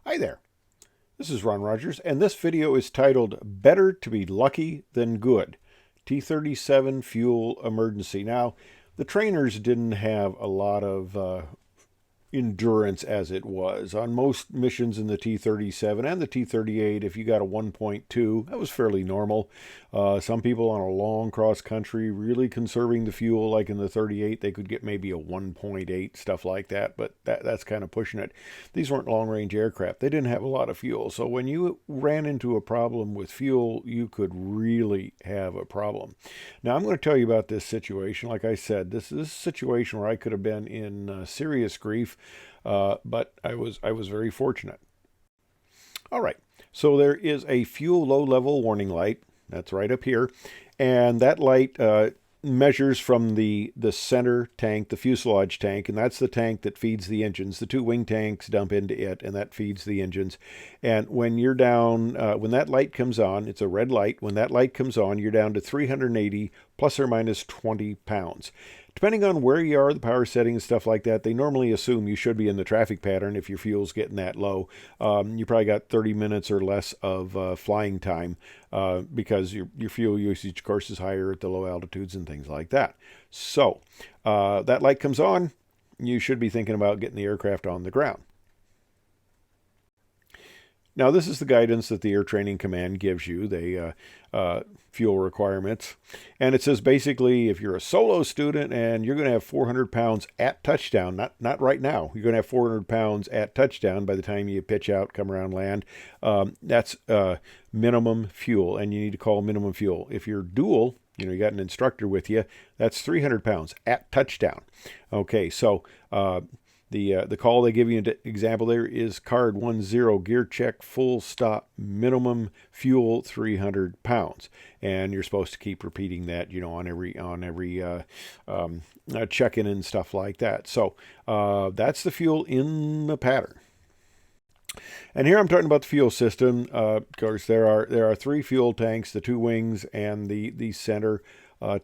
Hi there, this is Ron Rogers, and this video is titled Better to be Lucky Than Good, T-37 Fuel Emergency. Now, the trainers didn't have a lot of endurance as it was. On most missions in the T-37 and the T-38, if you got a 1.2, that was fairly normal. Some people on a long cross country, really conserving the fuel, like in the 38, they could get maybe a 1.8, stuff like that, but that's kind of pushing it. These weren't long-range aircraft. They didn't have a lot of fuel, so when you ran into a problem with fuel, you could really have a problem. Now, I'm going to tell you about this situation. Like I said, this is a situation where I could have been in serious grief, but I was very fortunate. All right, so there is a fuel low level warning light. That's right up here, and that light measures from the center tank, the fuselage tank, and that's the tank that feeds the engines. The two wing tanks dump into it, and that feeds the engines. And when you're down, when that light comes on, it's a red light. When that light comes on, you're down to 380 plus or minus 20 pounds. Depending on where you are, the power settings, stuff like that, they normally assume you should be in the traffic pattern if your fuel's getting that low. You probably got 30 minutes or less of flying time because your fuel usage, of course, is higher at the low altitudes and things like that. So that light comes on, you should be thinking about getting the aircraft on the ground. Now, this is the guidance that the Air Training Command gives you, the fuel requirements. And it says basically if you're a solo student and you're going to have 400 pounds at touchdown, not right now, you're going to have 400 pounds at touchdown by the time you pitch out, come around land. That's minimum fuel, and you need to call minimum fuel. If you're dual, you got an instructor with you, that's 300 pounds at touchdown. Okay, so the call they give you an example there is card 10, gear check, full stop, minimum fuel 300 pounds, and you're supposed to keep repeating that, on every check-in and stuff like that. So that's the fuel in the pattern. And here I'm talking about the fuel system. Of course, there are three fuel tanks, the two wings and the center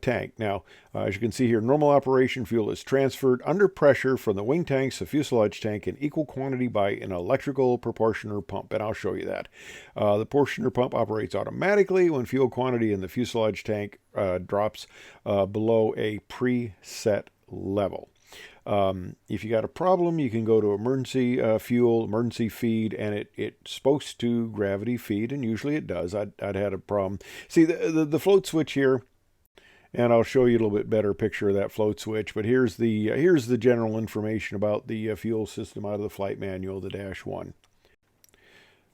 tank. Now, as you can see here, normal operation fuel is transferred under pressure from the wing tanks to fuselage tank in equal quantity by an electrical proportioner pump, and I'll show you that. The proportioner pump operates automatically when fuel quantity in the fuselage tank drops below a preset level. If you got a problem, you can go to emergency fuel, emergency feed, and it's supposed to gravity feed, and usually it does. I'd had a problem. See, the float switch here, and I'll show you a little bit better picture of that float switch. But here's the general information about the fuel system out of the flight manual, the Dash 1.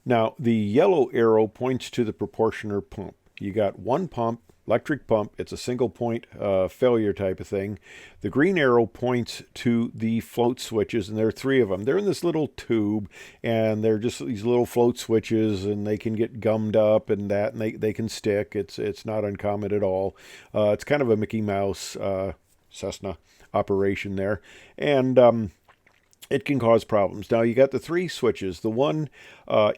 Now, the yellow arrow points to the proportioner pump. You got one pump, electric pump. It's a single point failure type of thing. The green arrow points to the float switches, and there are three of them. They're in this little tube, and they're just these little float switches, and they can get gummed up and that, and they can stick. It's not uncommon at all. It's kind of a Mickey Mouse Cessna operation there, and it can cause problems. Now, you got the three switches. The one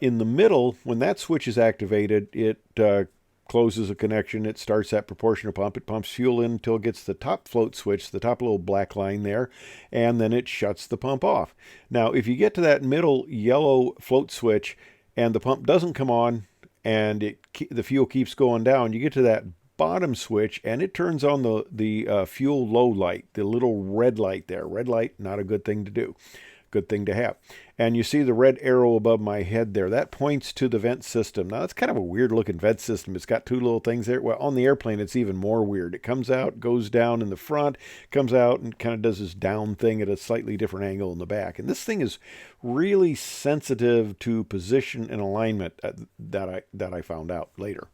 in the middle, when that switch is activated, it closes a connection. It starts that proportional pump. It pumps fuel in until it gets the top float switch, the top little black line there, and then it shuts the pump off. Now, if you get to that middle yellow float switch and the pump doesn't come on and the fuel keeps going down, you get to that bottom switch and it turns on the fuel low light, the little red light there. Red light, not a good thing to do. Good thing to have. And you see the red arrow above my head there. That points to the vent system. Now, that's kind of a weird looking vent system. It's got two little things there. Well, on the airplane, it's even more weird. It comes out, goes down in the front, comes out and kind of does this down thing at a slightly different angle in the back. And this thing is really sensitive to position and alignment that I found out later.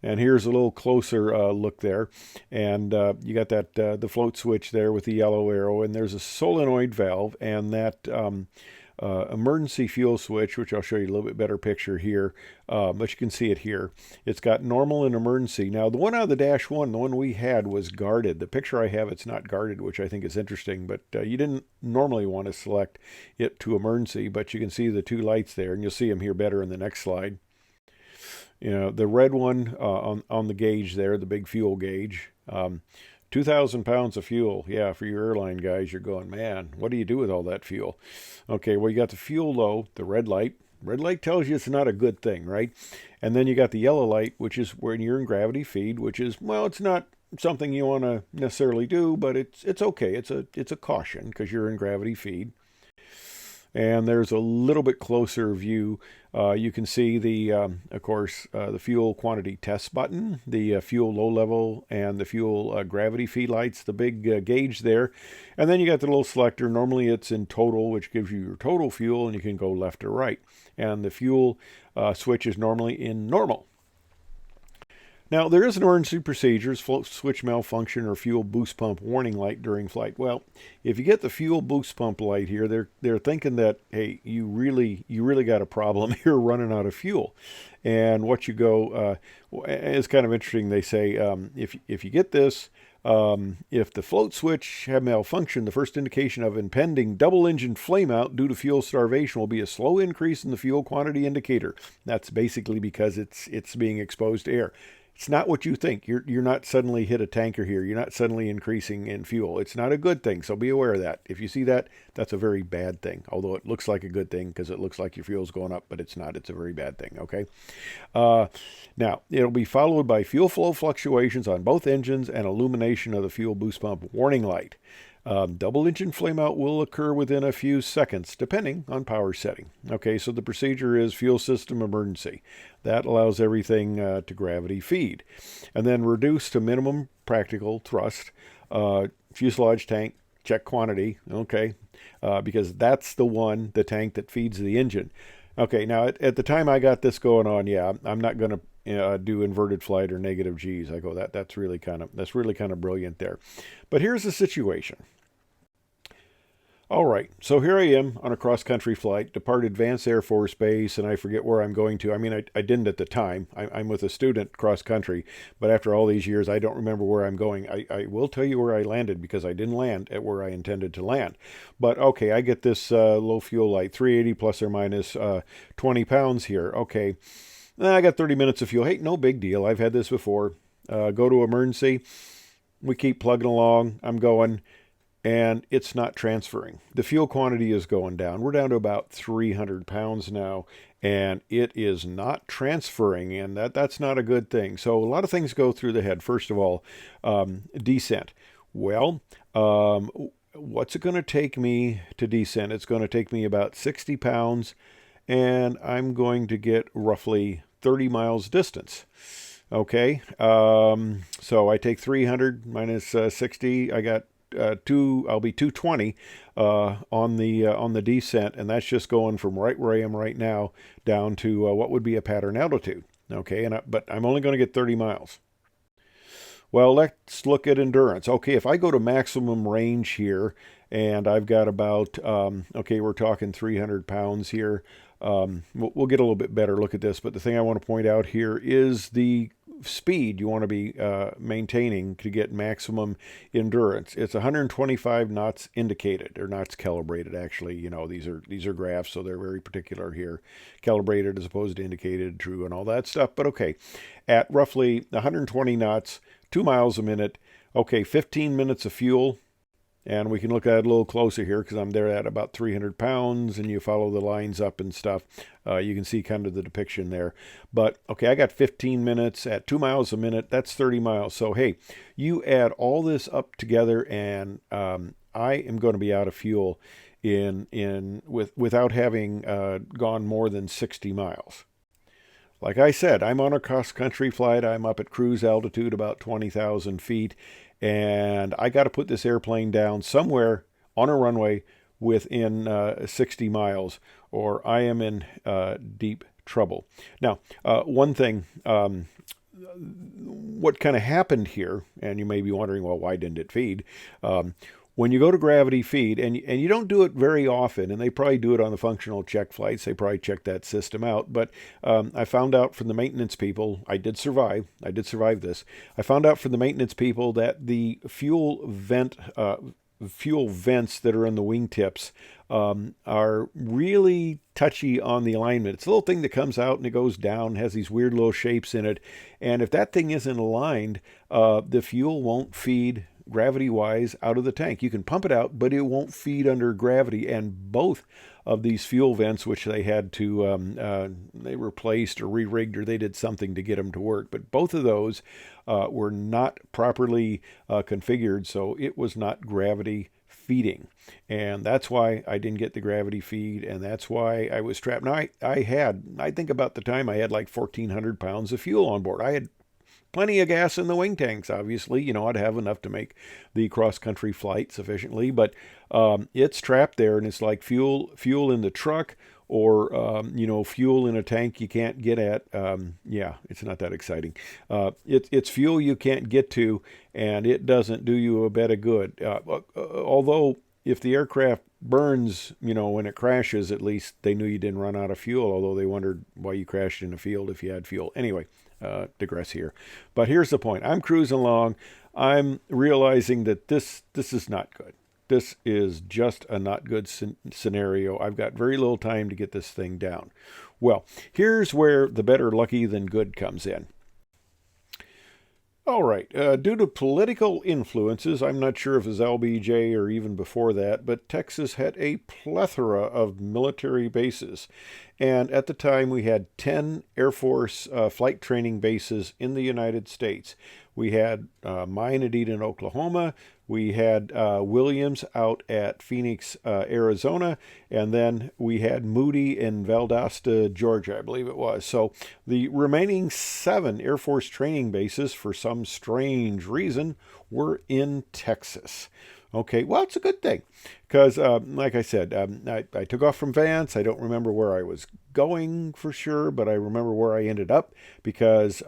And here's a little closer look there. And you got that the float switch there with the yellow arrow. And there's a solenoid valve. And that emergency fuel switch, which I'll show you a little bit better picture here. But you can see it here. It's got normal and emergency. Now, the one out of the Dash 1, the one we had, was guarded. The picture I have, it's not guarded, which I think is interesting. But you didn't normally want to select it to emergency. But you can see the two lights there. And you'll see them here better in the next slide. The red one on the gauge there, the big fuel gauge, 2,000 pounds of fuel. Yeah, for your airline guys, you're going, man, what do you do with all that fuel? Okay, well, you got the fuel low, the red light. Red light tells you it's not a good thing, right? And then you got the yellow light, which is when you're in gravity feed, which is, well, it's not something you want to necessarily do, but it's okay. It's a caution because you're in gravity feed. And there's a little bit closer view. You can see of course, the fuel quantity test button, the fuel low level, and the fuel gravity feed lights, the big gauge there. And then you got the little selector. Normally it's in total, which gives you your total fuel, and you can go left or right. And the fuel switch is normally in normal. Now, there is an emergency procedures, float switch malfunction or fuel boost pump warning light during flight. Well, if you get the fuel boost pump light here, they're thinking that, hey, you really got a problem here running out of fuel. And what you go is kind of interesting. They say if you get this, if the float switch have malfunction, the first indication of impending double engine flameout due to fuel starvation will be a slow increase in the fuel quantity indicator. That's basically because it's being exposed to air. It's not what you think. You're not suddenly hit a tanker here. You're not suddenly increasing in fuel. It's not a good thing, so be aware of that. If you see that, that's a very bad thing. Although it looks like a good thing because it looks like your fuel's going up, but it's not. It's a very bad thing, okay? Now, it'll be followed by fuel flow fluctuations on both engines and illumination of the fuel boost pump warning light. Double engine flameout will occur within a few seconds, depending on power setting. Okay, so the procedure is fuel system emergency. That allows everything to gravity feed. And then reduce to minimum practical thrust. Fuselage tank, check quantity, okay, because that's the tank that feeds the engine. Okay, now at the time I got this going on, yeah, I'm not going to do inverted flight or negative G's. I go, that's really kind of brilliant there. But here's the situation. All right, so here I am on a cross-country flight, departed Vance Air Force Base, and I forget where I'm going to. I mean, I didn't at the time. I'm with a student cross-country, but after all these years, I don't remember where I'm going. I will tell you where I landed because I didn't land at where I intended to land. But, okay, I get this low fuel light, 380 plus or minus 20 pounds here. Okay, I got 30 minutes of fuel. Hey, no big deal. I've had this before. Go to emergency. We keep plugging along. I'm going. And it's not transferring. The fuel quantity is going down. We're down to about 300 pounds now, and it is not transferring, and that's not a good thing. So a lot of things go through the head. First of all, descent. Well, what's it going to take me to descend? It's going to take me about 60 pounds, and I'm going to get roughly 30 miles distance. Okay, so I take 300 minus 60. I got I'll be 220 on the descent, and that's just going from right where I am right now down to what would be a pattern altitude. Okay, but I'm only going to get 30 miles. Well, let's look at endurance. Okay, if I go to maximum range here, and I've got about okay, we're talking 300 pounds here. We'll get a little bit better look at this, but the thing I want to point out here is the speed you want to be maintaining to get maximum endurance. It's 125 knots indicated, or knots calibrated. Actually, you know, these are graphs, so they're very particular here. Calibrated as opposed to indicated, true, and all that stuff. But okay, at roughly 120 knots, 2 miles a minute. Okay, 15 minutes of fuel. And we can look at it a little closer here because I'm there at about 300 pounds, and you follow the lines up and stuff. You can see kind of the depiction there. But, okay, I got 15 minutes at 2 miles a minute. That's 30 miles. So, hey, you add all this up together, and I am going to be out of fuel without having gone more than 60 miles. Like I said, I'm on a cross-country flight. I'm up at cruise altitude, about 20,000 feet. And I got to put this airplane down somewhere on a runway within 60 miles, or I am in deep trouble. Now, one thing, what kind of happened here, and you may be wondering, well, why didn't it feed? When you go to gravity feed, and you don't do it very often, and they probably do it on the functional check flights, they probably check that system out, but I found out from the maintenance people, I did survive this, I found out from the maintenance people that the fuel vents that are in the wingtips are really touchy on the alignment. It's a little thing that comes out and it goes down, has these weird little shapes in it, and if that thing isn't aligned, the fuel won't feed gravity-wise out of the tank. You can pump it out, but it won't feed under gravity. And both of these fuel vents, which they had to, they replaced or re-rigged, or they did something to get them to work, but both of those were not properly configured, so it was not gravity feeding. And that's why I didn't get the gravity feed, and that's why I was trapped. Now, I think about the time I had like 1,400 pounds of fuel on board. I had plenty of gas in the wing tanks, obviously. I'd have enough to make the cross-country flight sufficiently, but it's trapped there, and it's like fuel in the truck, or fuel in a tank you can't get at. Yeah, it's not that exciting. It's fuel you can't get to, and it doesn't do you a bit of good. Although if the aircraft burns, when it crashes, at least they knew you didn't run out of fuel, although they wondered why you crashed in a field if you had fuel. Anyway, digress here. But here's the point. I'm cruising along. I'm realizing that this is not good. This is just a not good scenario. I've got very little time to get this thing down. Well, here's where the better lucky than good comes in. All right, due to political influences, I'm not sure if it was LBJ or even before that, but Texas had a plethora of military bases. And at the time, we had 10 Air Force flight training bases in the United States. We had mine at Eden, Oklahoma. We had Williams out at Phoenix, Arizona. And then we had Moody in Valdosta, Georgia, I believe it was. So the remaining 7 Air Force training bases, for some strange reason, were in Texas. Okay, well, it's a good thing because, like I said, I took off from Vance. I don't remember where I was going for sure, but I remember where I ended up because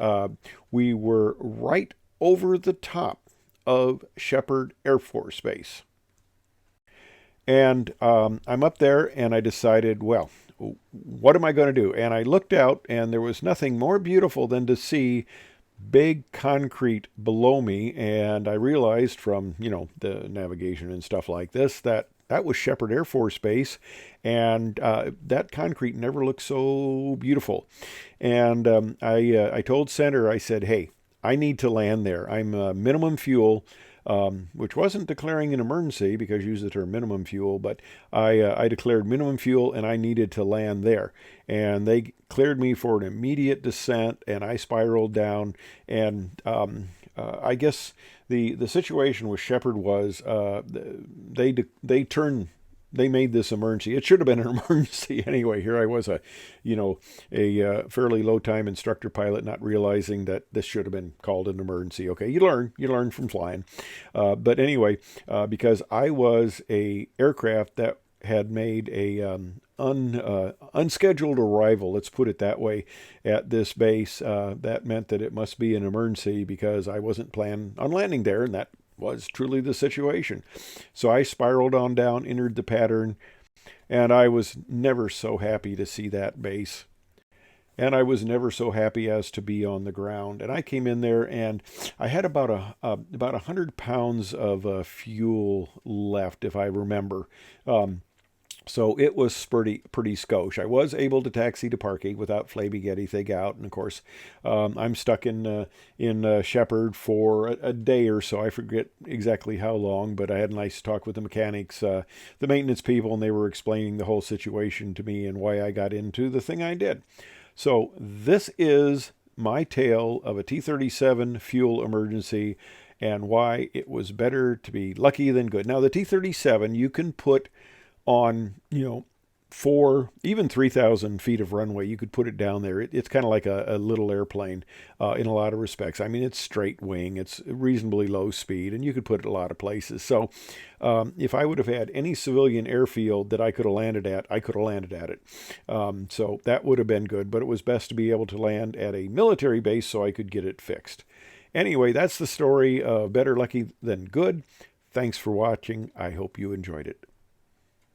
we were right over the top of Sheppard Air Force Base. And I'm up there, and I decided, well, what am I going to do? And I looked out, and there was nothing more beautiful than to see big concrete below me, and I realized from the navigation and stuff like this that was Sheppard Air Force Base, and that concrete never looked so beautiful. And I told Center, I said, hey, I need to land there. I'm minimum fuel, which wasn't declaring an emergency because you use the term minimum fuel, but I declared minimum fuel and I needed to land there. And they cleared me for an immediate descent, and I spiraled down. And I guess the situation with Sheppard was they made this emergency. It should have been an emergency anyway. Here I was, a fairly low time instructor pilot, not realizing that this should have been called an emergency. Okay, you learn from flying. But anyway, because I was a aircraft that had made a unscheduled arrival, let's put it that way, at this base, that meant that it must be an emergency because I wasn't planning on landing there, and that was truly the situation. So I spiraled on down, entered the pattern, and I was never so happy to see that base. And I was never so happy as to be on the ground. And I came in there, and I had about 100 pounds of fuel left, if I remember. So it was pretty skosh. I was able to taxi to Parkey without Flaby get anything out. And of course, I'm stuck in Sheppard for a day or so. I forget exactly how long, but I had a nice talk with the mechanics, the maintenance people, and they were explaining the whole situation to me and why I got into the thing I did. So this is my tale of a T-37 fuel emergency and why it was better to be lucky than good. Now, the T-37, you can put on, 4, even 3,000 feet of runway, you could put it down there. It's kind of like a little airplane in a lot of respects. I mean, it's straight wing, it's reasonably low speed, and you could put it a lot of places. So if I would have had any civilian airfield that I could have landed at, I could have landed at it. So that would have been good, but it was best to be able to land at a military base so I could get it fixed. Anyway, that's the story of better lucky than good. Thanks for watching. I hope you enjoyed it.